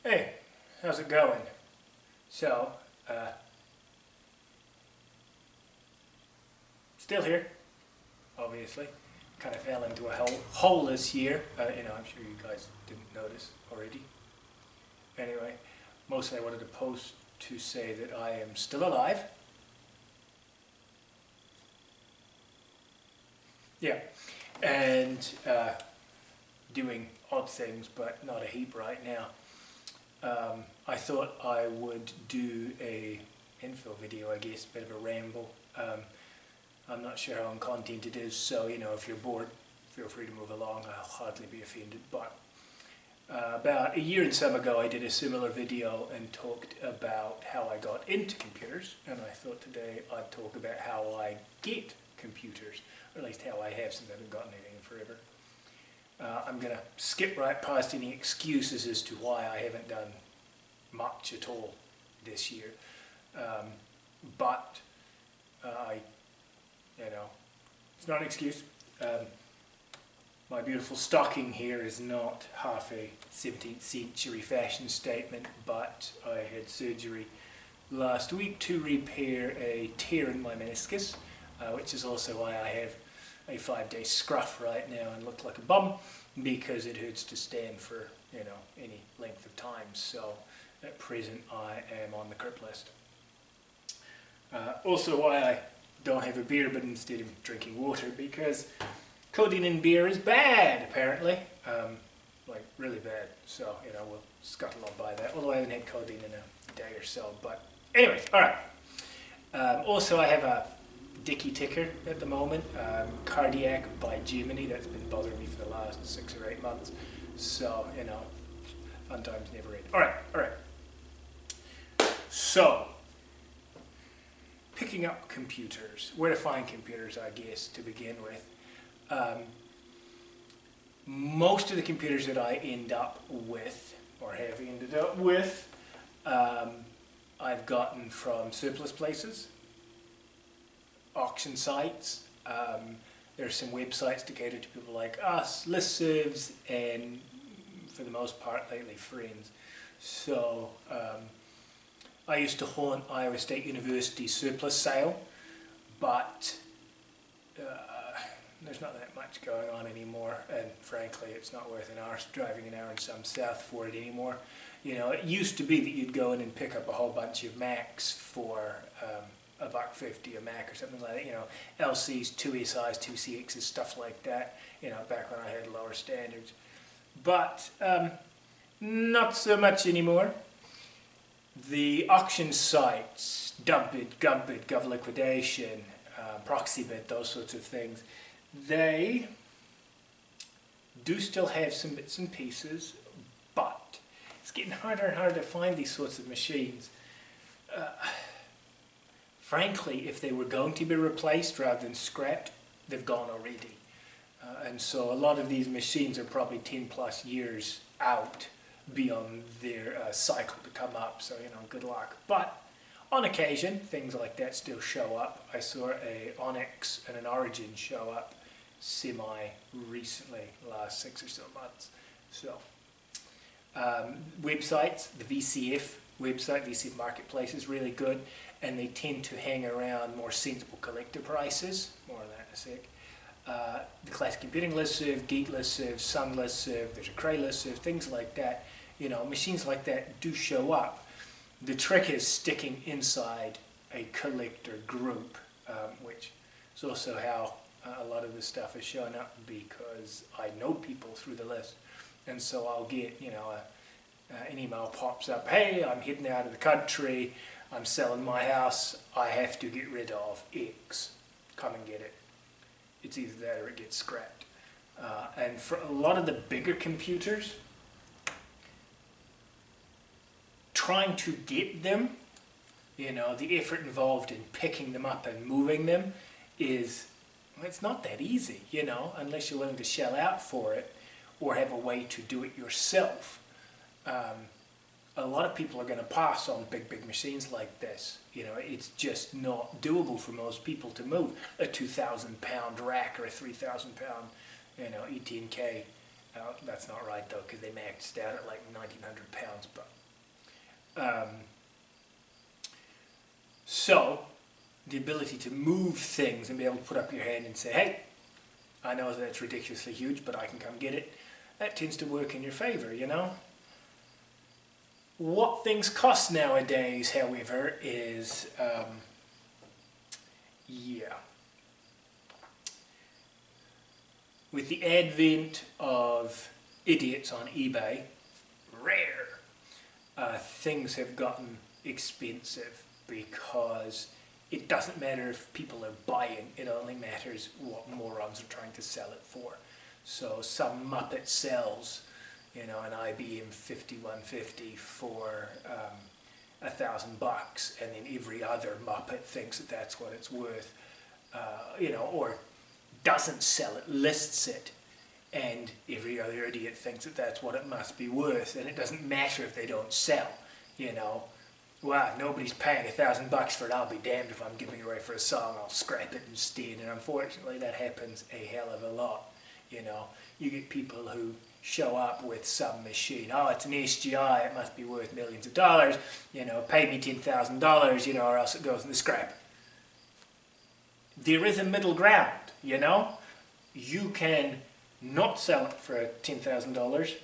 Hey, how's it going? So, still here, obviously. Kind of fell into a hole this year. I'm sure you guys didn't notice already. Anyway, mostly I wanted to post to say that I am still alive. Yeah, and doing odd things, but not a heap right now. I thought I would do a info video, I guess, a bit of a ramble. I'm not sure how on content it is, so if you're bored, feel free to move along. I'll hardly be offended. But about a year and some ago, I did a similar video and talked about how I got into computers, and I thought today I'd talk about how I get computers, or at least how I have, since I haven't gotten anything in forever. I'm going to skip right past any excuses as to why I haven't done much at all this year. But it's not an excuse. My beautiful stocking here is not half a 17th century fashion statement, but I had surgery last week to repair a tear in my meniscus, which is also why I have a 5-day scruff right now and look like a bum, because it hurts to stand for any length of time. So at present I am on the crip list. Also why I don't have a beer but instead of drinking water, because codeine in beer is bad apparently, like really bad. So we'll scuttle on by that, although I haven't had codeine in a day or so. But anyways, alright. Also I have a dicky ticker at the moment, cardiac by Germany. That's been bothering me for the last 6 or 8 months. So fun times never end. Alright. So picking up computers, where to find computers, I guess, to begin with. Most of the computers that I end up with, or have ended up with, I've gotten from surplus places, auction sites. There are some websites to cater to people like us, listservs, and for the most part lately friends. So I used to haunt Iowa State University's surplus sale, but there's not that much going on anymore, and frankly it's not worth an hour driving an hour and some south for it anymore. It used to be that you'd go in and pick up a whole bunch of Macs for $1.50 a Mac or something like that, LCs, 2SIs, 2CXs, stuff like that, back when I had lower standards. But not so much anymore. The auction sites, Dubbid, Gubbid, GovLiquidation, Proxybid, those sorts of things, they do still have some bits and pieces, but it's getting harder and harder to find these sorts of machines. Frankly, if they were going to be replaced rather than scrapped, they've gone already. And so a lot of these machines are probably 10 plus years out beyond their cycle to come up, so good luck. But on occasion, things like that still show up. I saw a Onyx and an Origin show up semi-recently, last 6 or so months. So websites, the VCF website, VCF Marketplace, is really good, and they tend to hang around more sensible collector prices. More on that in a sec. The Classic Computing listserv, Geek listserv, Sun listserv, there's a Cray listserv, things like that. Machines like that do show up. The trick is sticking inside a collector group, which is also how a lot of this stuff is showing up, because I know people through the list, and so I'll get an email pops up, hey, I'm heading out of the country, I'm selling my house, I have to get rid of X, come and get it. It's either that or it gets scrapped. And for a lot of the bigger computers, trying to get them, the effort involved in picking them up and moving them is, it's not that easy, unless you're willing to shell out for it or have a way to do it yourself. A lot of people are going to pass on big machines like this. It's just not doable for most people to move a 2,000 pound rack or a 3,000 pound, E10K. That's not right though, because they maxed out at like 1,900 pounds, but So the ability to move things and be able to put up your hand and say, hey, I know that it's ridiculously huge, but I can come get it, that tends to work in your favour, you know. What things cost nowadays, however, is, with the advent of idiots on eBay, things have gotten expensive, because it doesn't matter if people are buying, it only matters what morons are trying to sell it for. So some Muppet sells, you know, an IBM 5150 for $1,000, and then every other Muppet thinks that that's what it's worth, you know, or doesn't sell it, lists it, and every other idiot thinks that that's what it must be worth, and it doesn't matter if they don't sell, you know. Wow, nobody's paying $1,000 for it, I'll be damned if I'm giving it away for a song, I'll scrap it instead. And unfortunately that happens a hell of a lot, you know. You get people who show up with some machine, oh, it's an SGI, it must be worth millions of dollars, you know, pay me $10,000, you know, or else it goes in the scrap. There is a middle ground, you know. You can not sell it for $10,000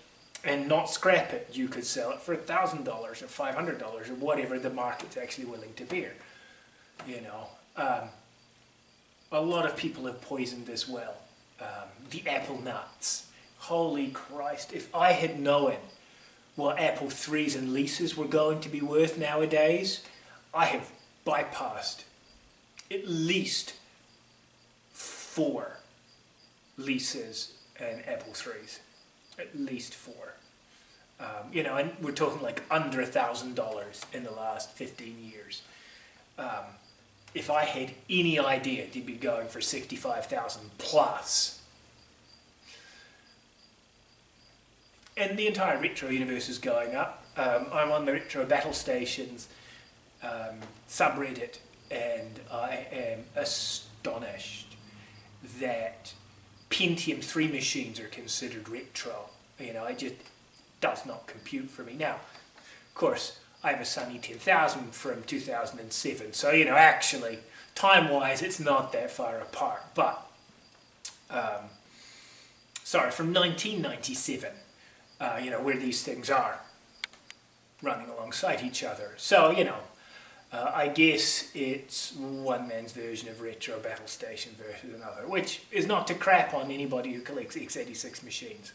and not scrap it. You could sell it for $1,000 or $500 or whatever the market's actually willing to bear. You know, a lot of people have poisoned this well. The Apple nuts. Holy Christ! If I had known what Apple III's and leases were going to be worth nowadays, I have bypassed at least 4 leases and Apple III's. At least 4. You know, and we're talking like under $1,000 in the last 15 years. If I had any idea they'd be going for 65,000 plus. And the entire retro universe is going up. I'm on the Retro Battle Stations subreddit, and I am astonished that Pentium 3 machines are considered retro. You know, it just does not compute for me. Now, of course, I have a Sunny 10,000 from 2007, so, you know, actually, time-wise, it's not that far apart, but, sorry, from 1997, you know, where these things are running alongside each other. So, you know, I guess it's one man's version of Retro Battle Station versus another, which is not to crap on anybody who collects x86 machines.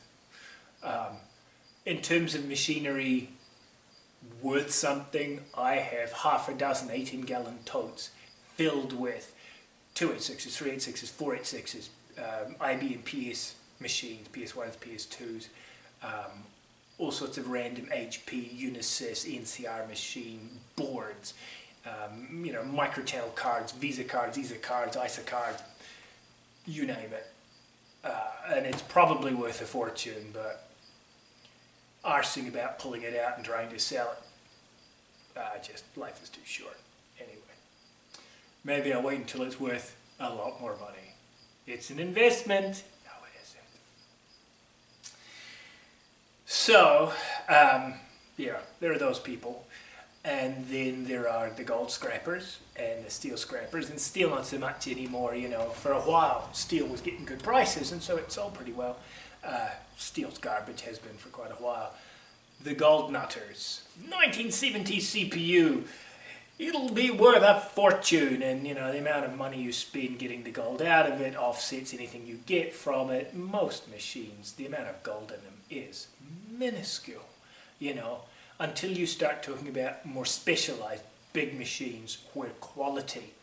In terms of machinery worth something, I have half a dozen 18-gallon totes filled with 286s, 386s, 486s, IB and PS machines, PS1s, PS2s, all sorts of random HP, Unisys, NCR machine boards, you know, microchannel cards, Visa cards, ISA cards, you name it. And it's probably worth a fortune, but arsing about pulling it out and trying to sell it, just life is too short. Anyway, maybe I'll wait until it's worth a lot more money. It's an investment. No, it isn't. So, yeah, there are those people. And then there are the gold scrappers and the steel scrappers, and steel not so much anymore, you know. For a while, steel was getting good prices, and so it sold pretty well. Steel's garbage, has been for quite a while. The gold nutters, 1970 CPU, it'll be worth a fortune, and, you know, the amount of money you spend getting the gold out of it offsets anything you get from it. Most machines, the amount of gold in them is minuscule, you know. Until you start talking about more specialised big machines where quality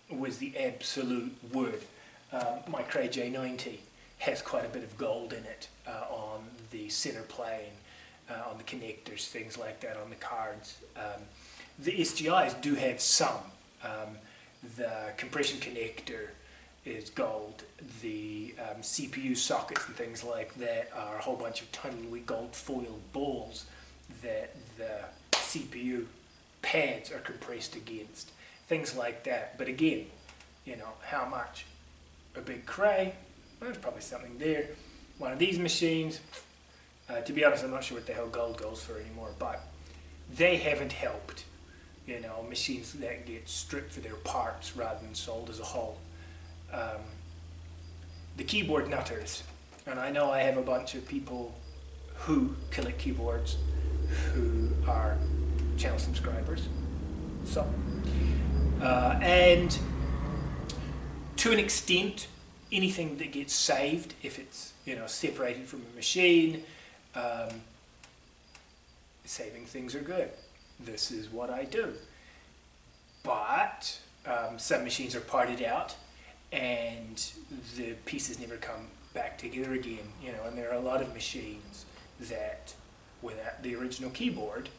was the absolute word. My Cray J90 has quite a bit of gold in it on the centre plane, on the connectors, things like that, on the cards. The SGIs do have some. The compression connector is gold. The CPU sockets and things like that are a whole bunch of tiny wee gold foil balls that the CPU pads are compressed against, things like that. But again, you know, how much? A big Cray, well, there's probably something there. One of these machines, to be honest, I'm not sure what the hell gold goes for anymore, but they haven't helped. You know, machines that get stripped for their parts rather than sold as a whole. The keyboard nutters, and I know I have a bunch of people who collect keyboards who are channel subscribers. So, and to an extent, anything that gets saved, if it's, you know, separated from a machine, saving things are good. This is what I do. But some machines are parted out and the pieces never come back together again, you know, and there are a lot of machines that without the original keyboard,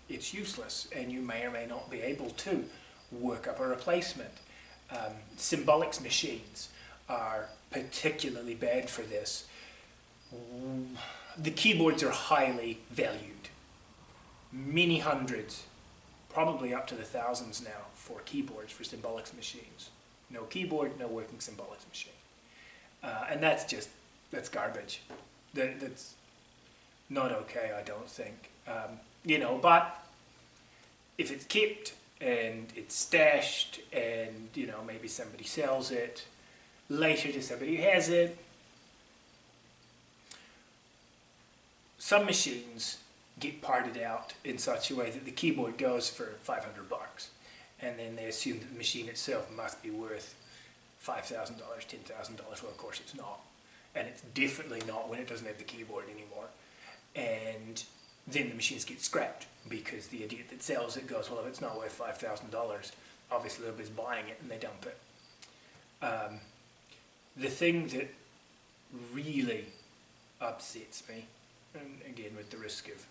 it's useless, and you may or may not be able to work up a replacement. Symbolics machines are particularly bad for this. The keyboards are highly valued. Many hundreds, probably up to the thousands now, for keyboards for symbolics machines. No keyboard, no working symbolics machine. And that's garbage. That's not okay, I don't think. You know, but if it's kept and it's stashed and, you know, maybe somebody sells it later to somebody who has it. Some machines get parted out in such a way that the keyboard goes for $500, and then they assume that the machine itself must be worth $5,000, $10,000. Well, of course it's not, and it's definitely not when it doesn't have the keyboard anymore. And then the machines get scrapped because the idiot that sells it goes, well, if it's not worth $5,000, obviously nobody's buying it, and they dump it. The thing that really upsets me, and again with the risk of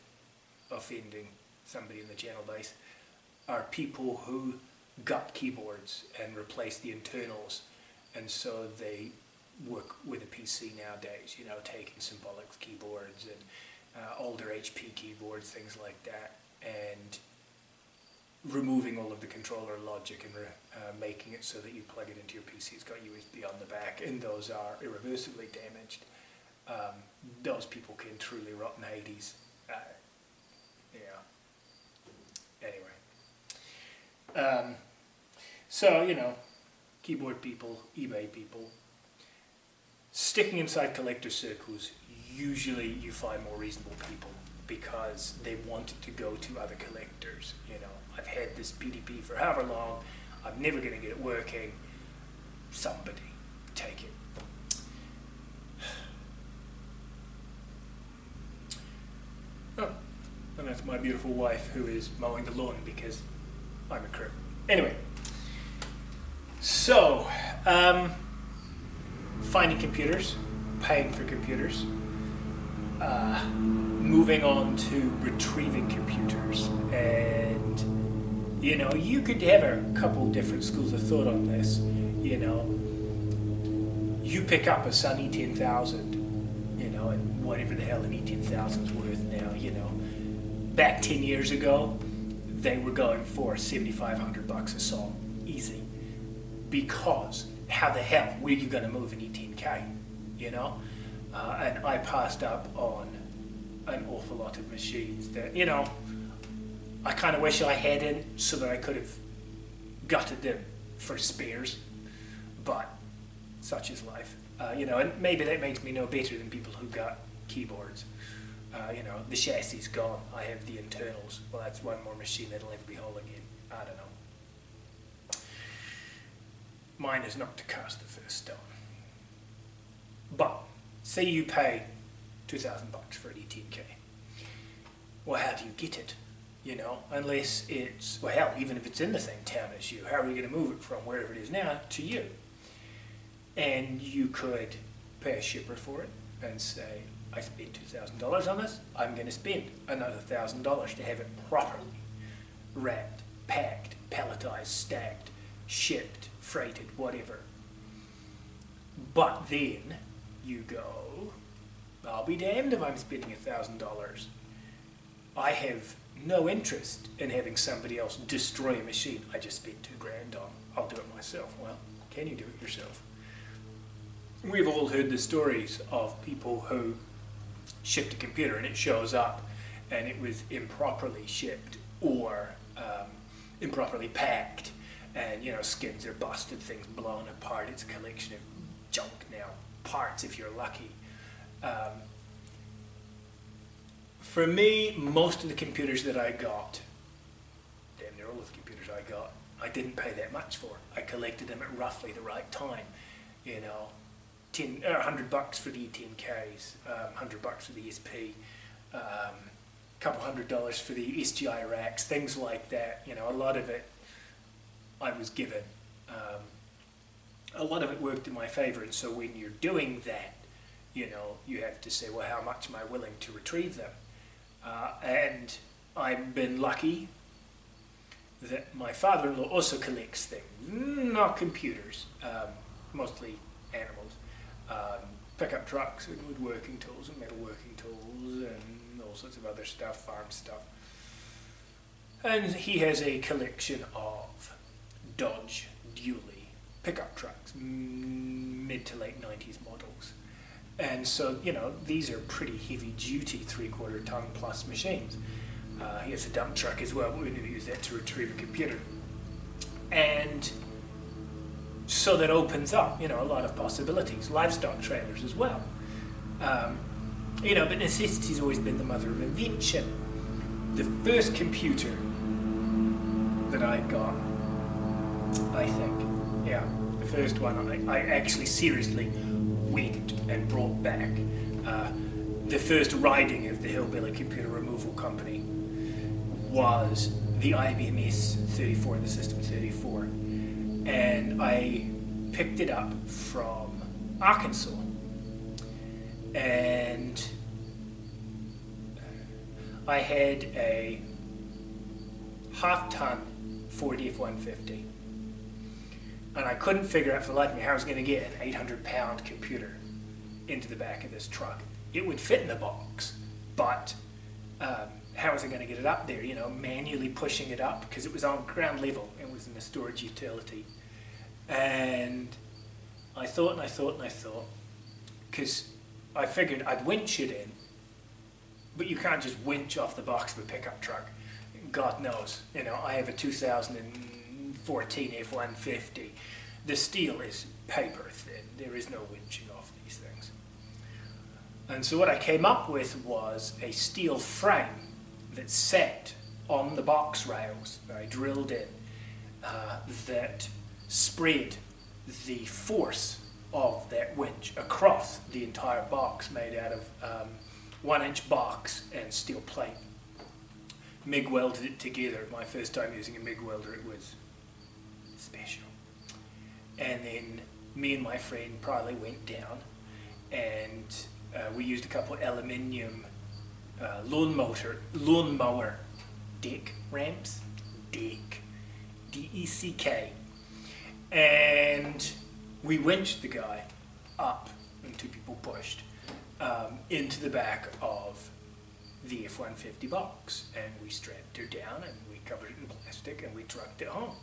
offending somebody in the channel base, are people who gut keyboards and replace the internals, and so they work with a PC nowadays, you know, taking symbolics keyboards and older HP keyboards, things like that, and removing all of the controller logic and making it so that you plug it into your PC. It's got USB on the back, and those are irreversibly damaged. Those people can truly rot in Hades. Yeah. Anyway. So, you know, keyboard people, eBay people, sticking inside collector circles, usually you find more reasonable people because they want it to go to other collectors. You know, I've had this PDP for however long, I'm never going to get it working. Somebody take it. Oh, and that's my beautiful wife who is mowing the lawn because I'm a crook. Anyway, so finding computers, paying for computers, moving on to retrieving computers, and you know, you could have a couple different schools of thought on this. You know, you pick up a Sun E10000, you know, and whatever the hell an E10000 is worth now, you know, back 10 years ago, they were going for $7,500 a song, easy. Because how the hell were you going to move an E10K, you know? And I passed up on an awful lot of machines that, you know, I kind of wish I hadn't, so that I could have gutted them for spares, but such is life. You know, and maybe that makes me no better than people who got keyboards. You know, the chassis is gone, I have the internals. Well, that's one more machine that'll never be whole again. I don't know. Mine is not to cast the first stone. But, say you pay $2,000 for an E10K. Well, how do you get it? You know, unless it's, well, hell, even if it's in the same town as you, how are you going to move it from wherever it is now to you? And you could pay a shipper for it and say, I spent $2,000 on this, I'm going to spend another $1,000 to have it properly wrapped, packed, palletized, stacked, shipped, freighted, whatever. But then you go, I'll be damned if I'm spending $1,000. I have no interest in having somebody else destroy a machine I just spent $2,000 on. I'll do it myself. Well, can you do it yourself? We've all heard the stories of people who shipped a computer and it shows up and it was improperly shipped or improperly packed, and you know, skids are busted, things blown apart. It's a collection of junk now, parts if you're lucky. For me, most of the computers that I got, damn near all of the computers I got, I didn't pay that much for. I collected them at roughly the right time. You know, $100 for the E10Ks, $100 for the SP, couple $100 for the SGI racks, things like that. You know, a lot of it I was given. A lot of it worked in my favor, and so when you're doing that, you know, you have to say, well, how much am I willing to retrieve them? And I've been lucky that my father-in-law also collects things, not computers, mostly animals, pickup trucks and woodworking tools and metalworking tools and all sorts of other stuff, farm stuff. And he has a collection of Dodge dually pickup trucks, mid to late 90s models. And so, you know, these are pretty heavy-duty 3/4 ton plus machines. He has a dump truck as well, but we need to use that to retrieve a computer. And so that opens up, you know, a lot of possibilities. Livestock trailers as well. You know, but necessity's always been the mother of invention. The first computer that I got, I think, yeah, the first one I actually seriously went and brought back. The first riding of the Hillbilly Computer Removal Company was the IBM S34, the System 34, and I picked it up from Arkansas, and I had a half-ton Ford F-150, and I couldn't figure out for the life of me how I was going to get an 800-pound computer into the back of this truck. It would fit in the box, but how was I going to get it up there? You know, manually pushing it up, because it was on ground level. It was in a storage utility. And I thought and I thought and I thought, because I figured I'd winch it in, but you can't just winch off the box of a pickup truck. God knows. You know, I have a 2014 F-150. The steel is paper thin. There is no winching off these things. And so what I came up with was a steel frame that sat on the box rails that I drilled in, that spread the force of that winch across the entire box, made out of 1-inch box and steel plate. MIG welded it together. My first time using a MIG welder, it was special. And then me and my friend probably went down, and we used a couple of aluminium lawnmower deck ramps, D-E-C-K, and we winched the guy up, and 2 people pushed, into the back of the F-150 box, and we strapped her down and we covered it in plastic and we trucked it home.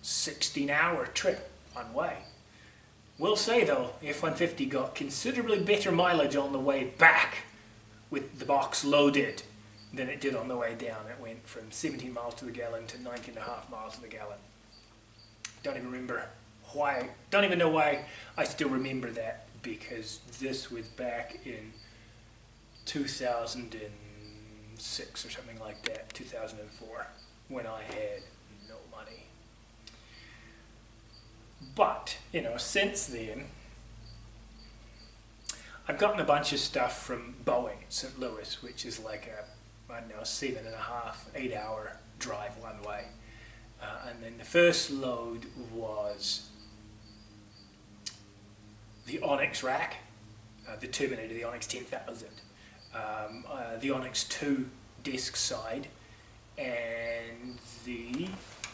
16-hour trip one way. Will say though, F-150 got considerably better mileage on the way back with the box loaded than it did on the way down. It went from 17 miles to the gallon to 19.5 miles to the gallon. Don't even remember why, don't even know why I still remember that, because this was back in 2006 or something like that, 2004, when I had no money. But, you know, since then, I've gotten a bunch of stuff from Boeing at St. Louis, which is like a, I don't know, 7.5, 8 hour drive one way. And then the first load was the Onyx rack, the Terminator, the Onyx 10,000, the Onyx 2 disk side, and the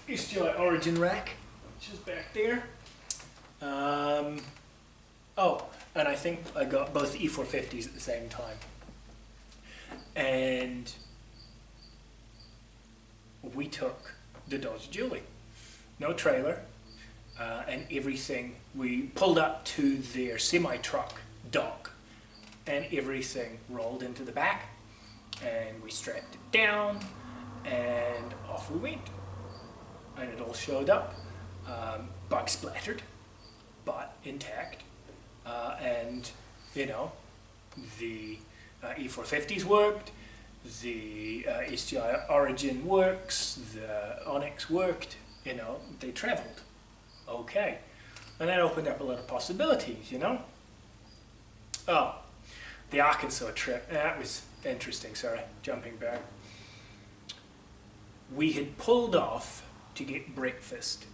SGI Origin rack, which is back there. Oh, and I think I got both the E450s at the same time. And we took the Dodge Dually, no trailer, and everything. We pulled up to their semi-truck dock, and everything rolled into the back, And we strapped it down, and off we went. And it all showed up. Bug splattered, but intact. And, you know, the E450s worked, the SGI Origin works, the Onyx worked, you know, they travelled. Okay. And that opened up a lot of possibilities, you know. Oh, the Arkansas trip, that was interesting, sorry, jumping back. We had pulled off to get breakfast,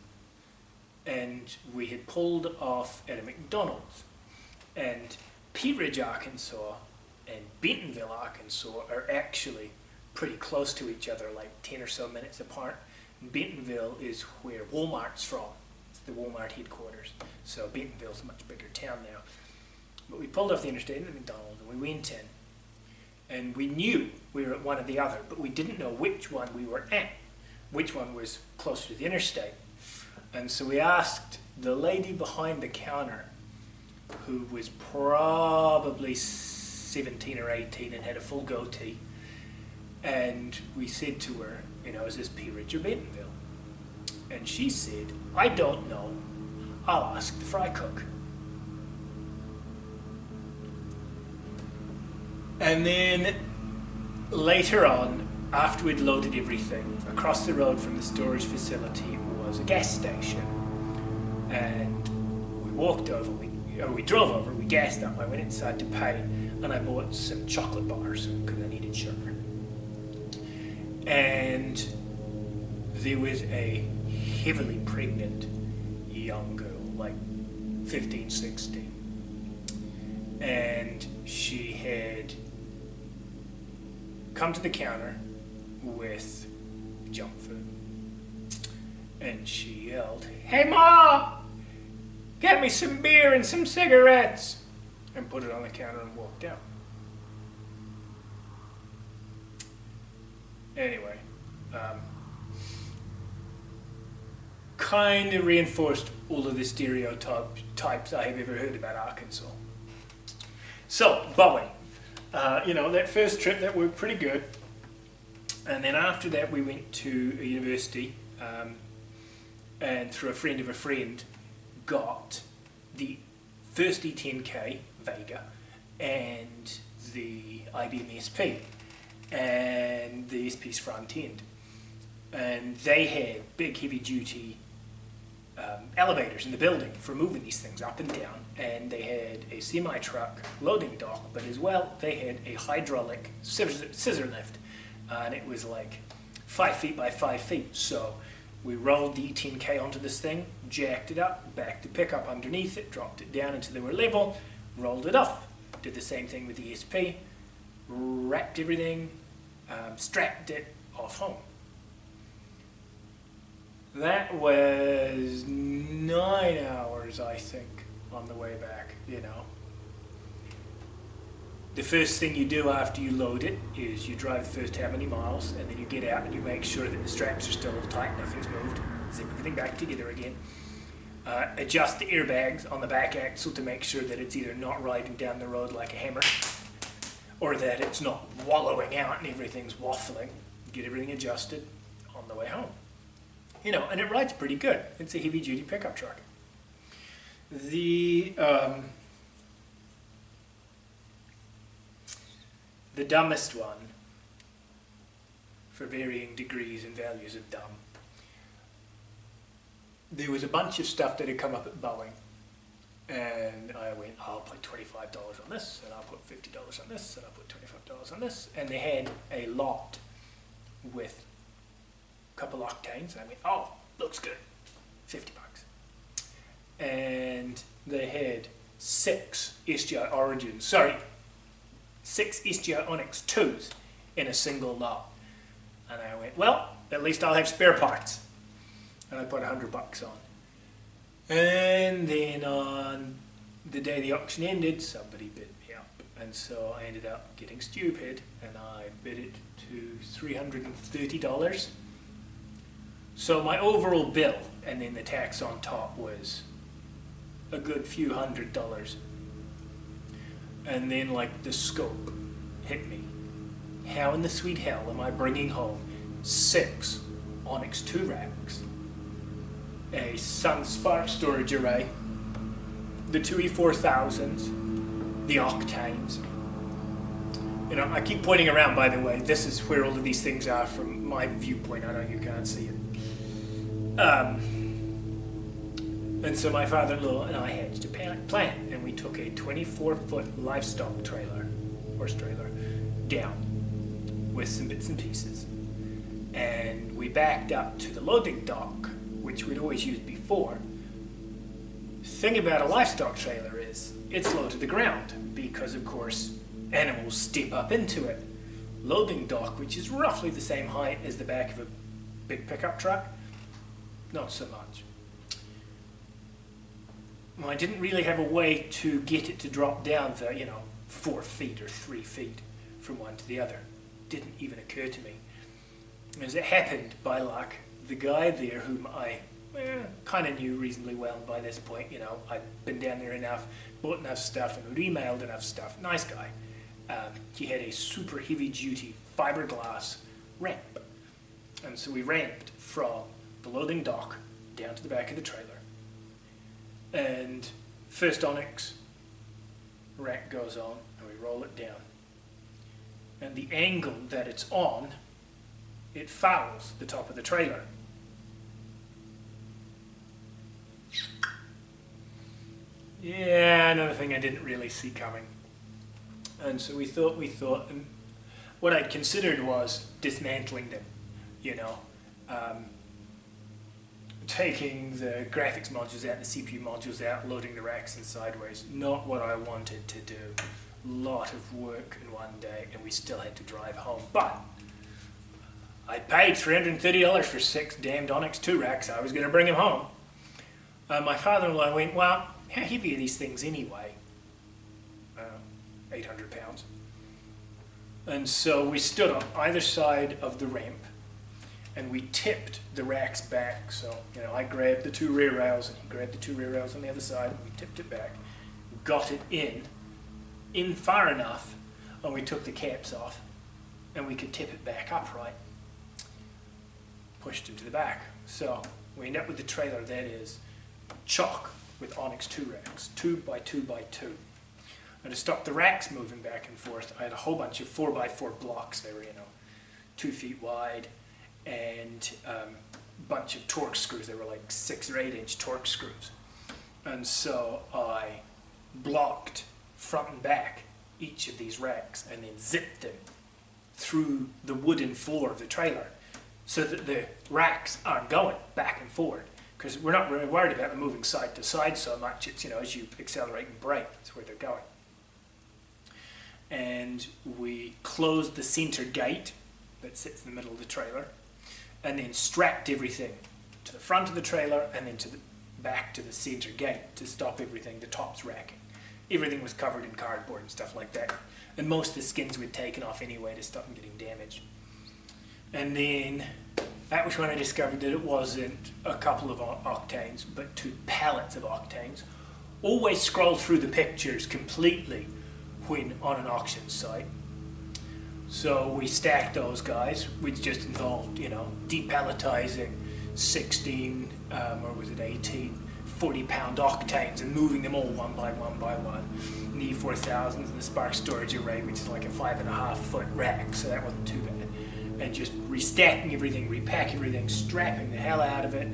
and we had pulled off at a McDonald's, and Pea Ridge, Arkansas and Bentonville, Arkansas are actually pretty close to each other, like 10 or so minutes apart. Bentonville is where Walmart's from. It's the Walmart headquarters. So Bentonville's a much bigger town now. But we pulled off the interstate at McDonald's and we went in. And we knew we were at one or the other, but we didn't know which one we were at, which one was closer to the interstate. And so we asked the lady behind the counter, who was probably 17 or 18 and had a full goatee, and we said to her, you know, is this Pea Ridge or Bentonville? And she said, I don't know, I'll ask the fry cook. And then later on, after we'd loaded everything, across the road from the storage facility was a gas station, and we walked over, we drove over, we gassed up, I went inside to pay, and I bought some chocolate bars because I needed sugar. And there was a heavily pregnant young girl, like 15, 16. And she had come to the counter with junk food. And she yelled, "Hey Ma! Get me some beer and some cigarettes!" And put it on the counter and walked out. Anyway, kind of reinforced all of the stereotypes I have ever heard about Arkansas. So, Boeing. You know, that first trip, that worked pretty good. And then after that, we went to a university, and through a friend of a friend, got the first E10K Vega and the IBM SP and the SP's front end. And they had big heavy duty elevators in the building for moving these things up and down, and they had a semi-truck loading dock, but as well they had a hydraulic scissor lift, and it was like 5 feet by 5 feet. So we rolled the E10K onto this thing, jacked it up, backed the pickup underneath it, dropped it down until they were level, rolled it off. Did the same thing with the SP, wrapped everything, strapped it, off home. That was 9 hours, I think, on the way back, you know. The first thing you do after you load it is you drive the first how many miles, and then you get out and you make sure that the straps are still tight, nothing's moved, zip everything back together again. Adjust the airbags on the back axle to make sure that it's either not riding down the road like a hammer, or that it's not wallowing out and everything's waffling. Get everything adjusted on the way home. You know, and it rides pretty good. It's a heavy-duty pickup truck. The dumbest one, for varying degrees and values of dumb, there was a bunch of stuff that had come up at Boeing, and I went, I'll put $25 on this, and I'll put $50 on this, and I'll put $25 on this, and they had a lot with a couple octanes, and I went, oh, looks good, $50. And they had 6 SGI Onyx 2s in a single lot. And I went, well, at least I'll have spare parts. And I put $100 on. And then on the day the auction ended, somebody bid me up. And so I ended up getting stupid, and I bid it to $330. So my overall bill, and then the tax on top, was a good few $100. And then, like, the scope hit me. how in the sweet hell am I bringing home 6 Onyx 2 racks, a Sun SPARC storage array, the 2E4000s, the Octanes. You know, I keep pointing around, by the way. This is where all of these things are from my viewpoint. I know you can't see it. And so my father-in-law and I hatched a plan, and we took a 24-foot livestock trailer, horse trailer, down with some bits and pieces. And we backed up to the loading dock, which we'd always used before. The thing about a livestock trailer is it's low to the ground because, of course, animals step up into it. Loading dock, which is roughly the same height as the back of a big pickup truck, not so much. Well, I didn't really have a way to get it to drop down the, 4 feet or 3 feet from one to the other. Didn't even occur to me. As it happened, by luck, the guy there whom I kind of knew reasonably well by this point, I'd been down there enough, bought enough stuff, and emailed enough stuff. Nice guy. He had a super heavy-duty fiberglass ramp. And so we ramped from the loading dock down to the back of the trailer. And first Onyx rack goes on, and we roll it down. And the angle that it's on, it fouls the top of the trailer. Yeah, another thing I didn't really see coming. And so we thought, and what I'd considered was dismantling them, taking the graphics modules out, the CPU modules out, loading the racks in sideways. Not what I wanted to do. A lot of work in one day, and we still had to drive home. But I paid $330 for 6 damned Onyx 2 racks. I was going to bring them home. My father-in-law went, well, how heavy are these things anyway? 800 pounds. And so we stood on either side of the ramp, and we tipped the racks back. So, I grabbed the 2 rear rails, and he grabbed the 2 rear rails on the other side, and we tipped it back, got it in far enough, and we took the caps off, and we could tip it back upright. Pushed it to the back. So we end up with the trailer that is chock with Onyx 2 racks, 2 by 2 by 2. And to stop the racks moving back and forth, I had a whole bunch of 4x4 blocks. They were, 2 feet wide, and a bunch of torque screws. They were like 6 or 8 inch torque screws. And so I blocked front and back each of these racks and then zipped them through the wooden floor of the trailer so that the racks aren't going back and forward. Because we're not really worried about them moving side to side so much. It's, as you accelerate and brake, that's where they're going. And we closed the center gate that sits in the middle of the trailer, and then strapped everything to the front of the trailer and then to the back to the center gate to stop everything, the tops racking. Everything was covered in cardboard and stuff like that. And most of the skins we'd taken off anyway to stop them getting damaged. And then that was when I discovered that it wasn't a couple of octanes, but 2 pallets of octanes. Always scroll through the pictures completely when on an auction site. So we stacked those guys, which just involved, depalletizing 16, or was it 18, 40-pound octanes and moving them all one by one by one. And the E4000s and the SPARC storage array, which is like a 5.5-foot rack, so that wasn't too bad. And just restacking everything, repacking everything, strapping the hell out of it.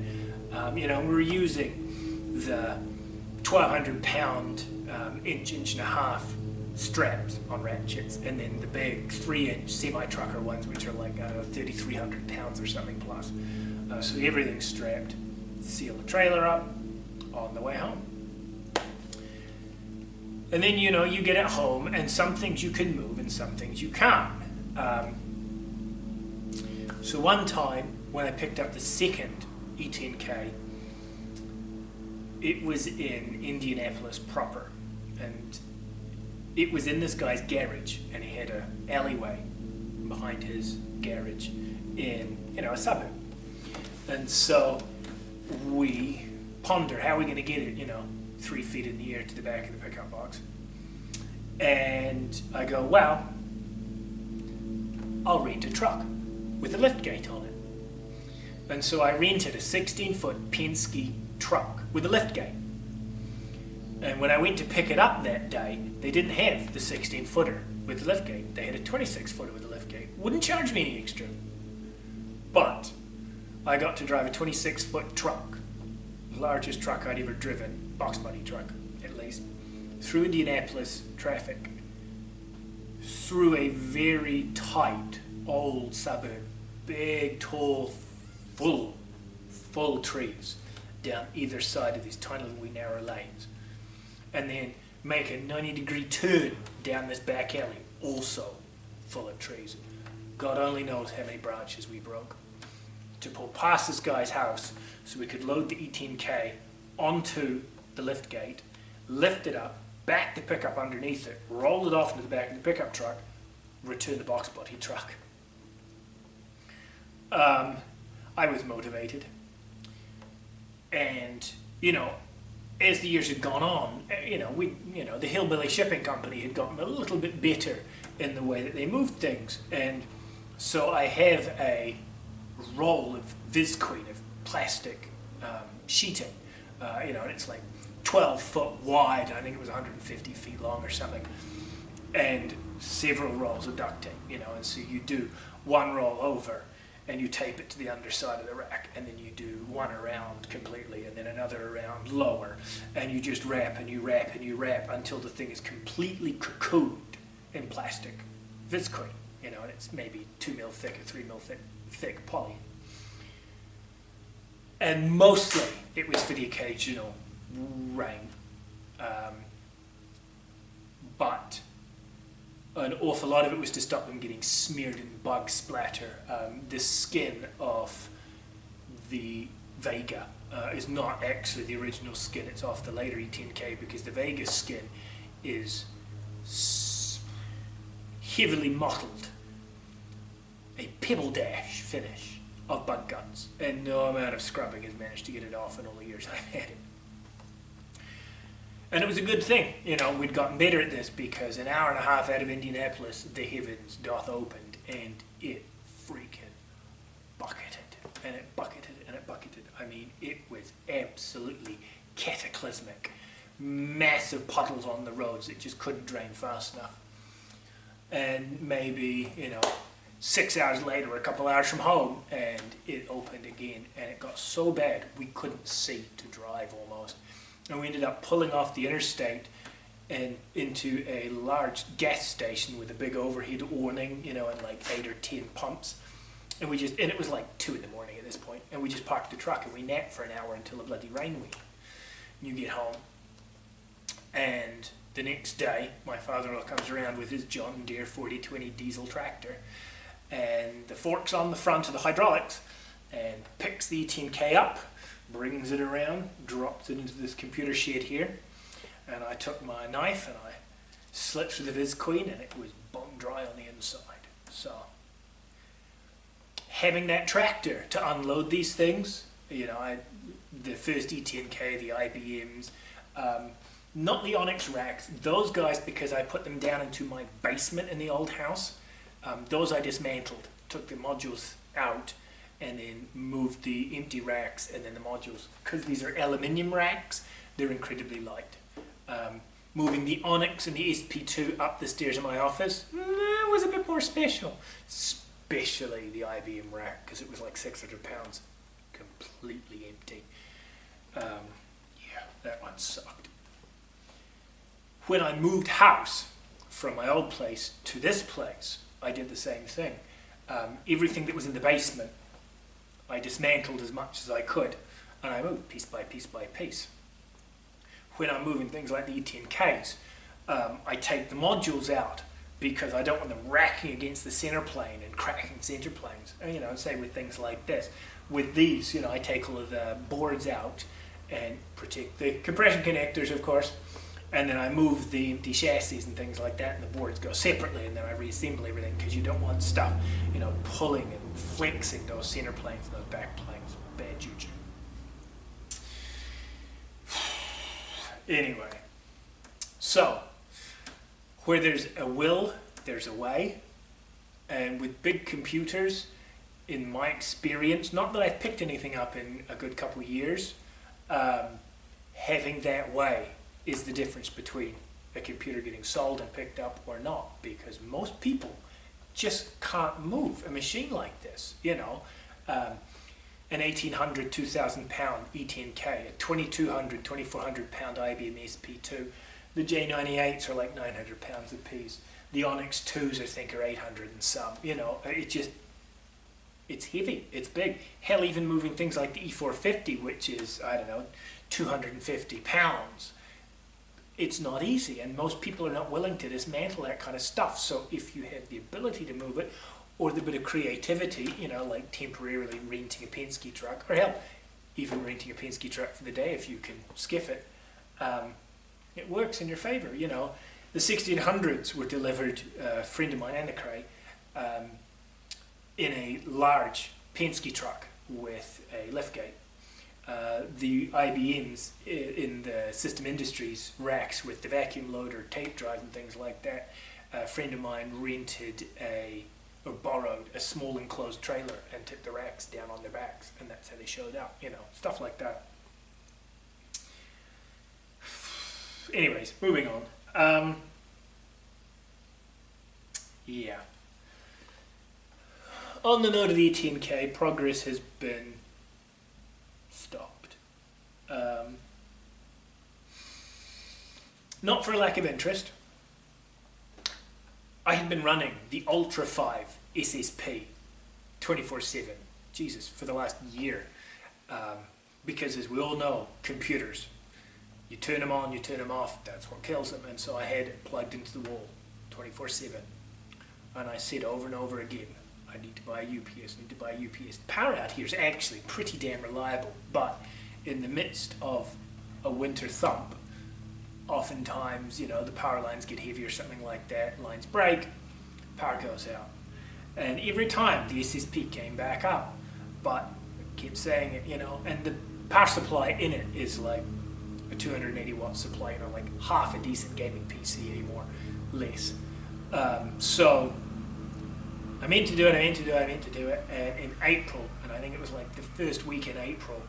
We were using the 1,200-pound inch and a half straps on ratchets, and then the big 3-inch semi-trucker ones, which are like 3,300 pounds or something plus. So everything's strapped. Seal the trailer up on the way home. And then, you get it home, and some things you can move and some things you can't. So one time, when I picked up the second E10K, it was in Indianapolis proper, and it was in this guy's garage, and he had an alleyway behind his garage in, a suburb. And so we ponder, how are we going to get it, 3 feet in the air to the back of the pickup box? And I go, well, I'll rent a truck with a liftgate on it. And so I rented a 16-foot Penske truck with a liftgate. And when I went to pick it up that day, they didn't have the 16-footer with the liftgate. They had a 26-footer with a liftgate. Wouldn't charge me any extra. But I got to drive a 26-foot truck, the largest truck I'd ever driven, box body truck at least, through Indianapolis traffic, through a very tight old suburb, big, tall, full trees down either side of these tiny little wee narrow lanes, and then make a 90-degree turn down this back alley, also full of trees. God only knows how many branches we broke, to pull past this guy's house so we could load the E10K onto the lift gate, lift it up, back the pickup underneath it, roll it off into the back of the pickup truck, return the box body truck. I was motivated, and as the years had gone on, the hillbilly shipping company had gotten a little bit better in the way that they moved things, and so I have a roll of visqueen, of plastic sheeting, and it's like 12 foot wide. I think it was 150 feet long or something, and several rolls of duct tape, and so you do one roll over and you tape it to the underside of the rack, and then you do one around completely and then another around lower, and you just wrap and you wrap and you wrap until the thing is completely cocooned in plastic visqueen, and it's maybe 2 mil thick or 3 mil thick poly. And mostly it was for the occasional rain, but an awful lot of it was to stop them getting smeared in bug splatter. The skin of the Vega is not actually the original skin, it's off the later E10K, because the Vega skin is heavily mottled, a pebble dash finish of bug guts, and no amount of scrubbing has managed to get it off in all the years I've had it. And it was a good thing, we'd gotten better at this, because an hour and a half out of Indianapolis, the heavens doth opened, and it freaking bucketed, and it bucketed, and it bucketed. I mean, it was absolutely cataclysmic. Massive puddles on the roads that just couldn't drain fast enough. And maybe, 6 hours later, or a couple hours from home, and it opened again, and it got so bad we couldn't see to drive almost. And we ended up pulling off the interstate and into a large gas station with a big overhead awning, and like 8 or 10 pumps. And it was like 2 in the morning at this point, and we just parked the truck and we napped for an hour until a bloody rain went. You get home, and the next day my father-in-law comes around with his John Deere 4020 diesel tractor, and the fork's on the front of the hydraulics, and picks the E10K up, brings it around, drops it into this computer shed here, and I took my knife and I slit through the visqueen, and it was bone dry on the inside. So having that tractor to unload these things, the first E10K, the IBMs, not the Onyx racks, those guys, because I put them down into my basement in the old house, those I dismantled, took the modules out, and then moved the empty racks and then the modules. Because these are aluminium racks, they're incredibly light. Moving the Onyx and the SP2 up the stairs in my office was a bit more special. Especially the IBM rack, because it was like 600 pounds, completely empty. Yeah, that one sucked. When I moved house from my old place to this place, I did the same thing. Everything that was in the basement, I dismantled as much as I could, and I moved piece by piece by piece. When I'm moving things like the E10Ks, I take the modules out because I don't want them racking against the center plane and cracking center planes. Say with things like this. With these, I take all of the boards out and protect the compression connectors, of course, and then I move the empty chassis and things like that, and the boards go separately, and then I reassemble everything, because you don't want stuff, pulling and flexing those center planes and those back planes. Bad juju. Anyway, so where there's a will, there's a way, And with big computers, in my experience, not that I've picked anything up in a good couple of years, having that way is the difference between a computer getting sold and picked up or not, because most people just can't move a machine like this, you know. An 1,800, 2,000 pound E10K, a 2,200, 2,400 pound IBM SP2. The J98s are like 900 pounds a piece. The Onyx 2s I think are 800 and some, you know. It's heavy, it's big. Hell, even moving things like the E450, which is, I don't know, 250 pounds. It's not easy, and most people are not willing to dismantle that kind of stuff. So if you have the ability to move it, or the bit of creativity, you know, like temporarily renting a Penske truck, or hell, even renting a Penske truck for the day if you can skiff it, it works in your favour, you know. The 1600s were delivered, a friend of mine, Anna Cray, in a large Penske truck with a liftgate. The IBMs in the System Industries racks with the vacuum loader, tape drive and things like that, a friend of mine rented or borrowed a small enclosed trailer and took the racks down on their backs, and that's how they showed up, you know, stuff like that. Anyways, moving on. Yeah. On the note of the E10K, progress has been stopped. Not for lack of interest. I had been running the Ultra 5 SSP 24/7, Jesus, for the last year. Because as we all know, computers, you turn them on, you turn them off, that's what kills them. And so I had it plugged into the wall 24/7. And I said over and over again, I need to buy a UPS, I need to buy a UPS. The power out here is actually pretty damn reliable, but in the midst of a winter thump, oftentimes, you know, the power lines get heavy or something like that, lines break, power goes out. And every time the SSP came back up, but I kept saying it, you know, and the power supply in it is like a 280 watt supply, you know, like half a decent gaming PC anymore, less. So I meant to do it, and in April, and I think it was like the first week in April,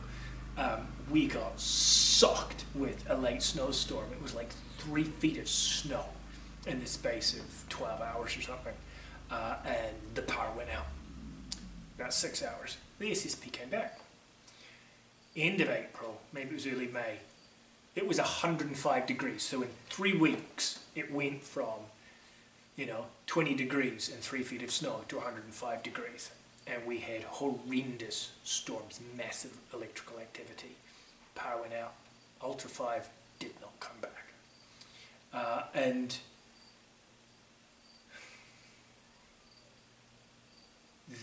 we got socked with a late snowstorm. It was like 3 feet of snow in the space of 12 hours or something, and the power went out. About 6 hours. The SSP came back. End of April, maybe it was early May, it was 105 degrees, so in 3 weeks it went from, you know, 20 degrees and 3 feet of snow to 105 degrees. And we had horrendous storms, massive electrical activity. Power went out. Ultra 5 did not come back. And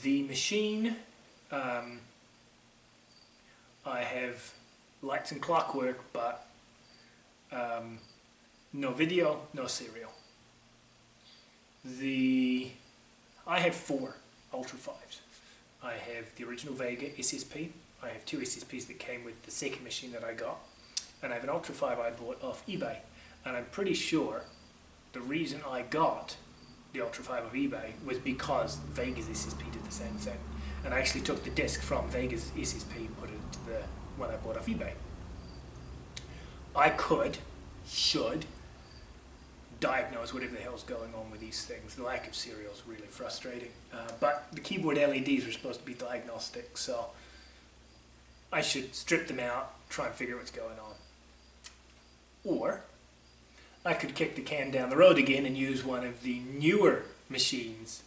the machine, I have lights and clockwork, but no video, no serial. I have 4 Ultra 5s. I have the original Vega SSP. I have 2 SSPs that came with the second machine that I got. And I have an Ultra 5 I bought off eBay. And I'm pretty sure the reason I got the Ultra 5 off eBay was because Vega's SSP did the same thing. And I actually took the disc from Vega's SSP and put it into the one I bought off eBay. I should diagnose whatever the hell's going on with these things. The lack of serial is really frustrating. But the keyboard LEDs are supposed to be diagnostic, so I should strip them out, try and figure out what's going on. Or I could kick the can down the road again and use one of the newer machines,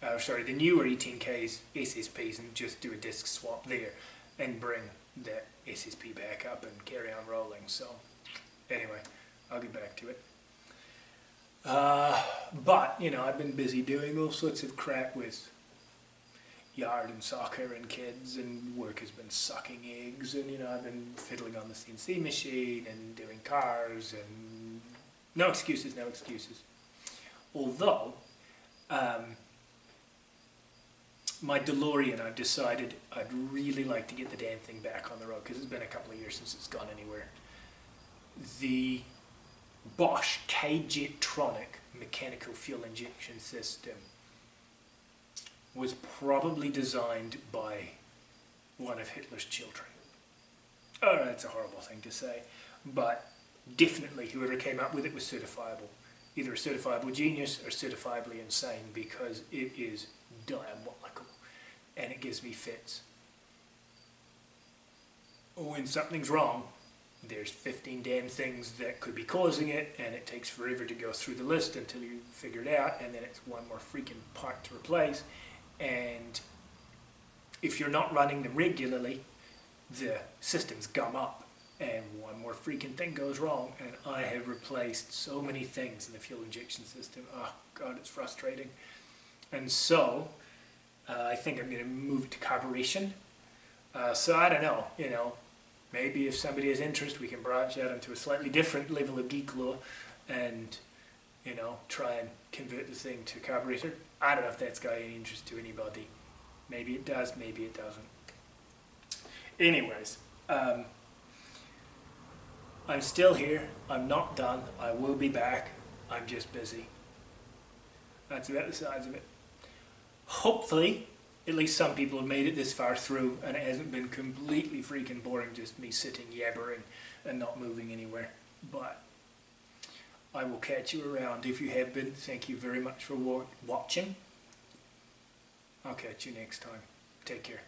the newer E10K's SSPs, and just do a disk swap there and bring that SSP back up and carry on rolling. So anyway, I'll get back to it. But, you know, I've been busy doing all sorts of crap with yard and soccer and kids, and work has been sucking eggs, and, you know, I've been fiddling on the CNC machine and doing cars, and no excuses, no excuses. Although, my DeLorean, I've decided I'd really like to get the damn thing back on the road, because it's been a couple of years since it's gone anywhere. The Bosch K-Jetronic mechanical fuel injection system was probably designed by one of Hitler's children. Oh, that's a horrible thing to say, but definitely whoever came up with it was certifiable. Either a certifiable genius or certifiably insane, because it is diabolical and it gives me fits. When something's wrong, there's 15 damn things that could be causing it, and it takes forever to go through the list until you figure it out, and then it's one more freaking part to replace. And if you're not running them regularly, the systems gum up and one more freaking thing goes wrong. And I have replaced so many things in the fuel injection system. Oh god, it's frustrating. And so I think I'm going to move to carburation. So I don't know, you know, maybe if somebody has interest, we can branch out into a slightly different level of geek lore and, you know, try and convert the thing to carburetor. I don't know if that's got any interest to anybody. Maybe it does, maybe it doesn't. Anyways, I'm still here. I'm not done. I will be back. I'm just busy. That's about the size of it. Hopefully, at least some people have made it this far through and it hasn't been completely freaking boring, just me sitting yabbering and not moving anywhere. But I will catch you around. If you have been, thank you very much for watching. I'll catch you next time. Take care.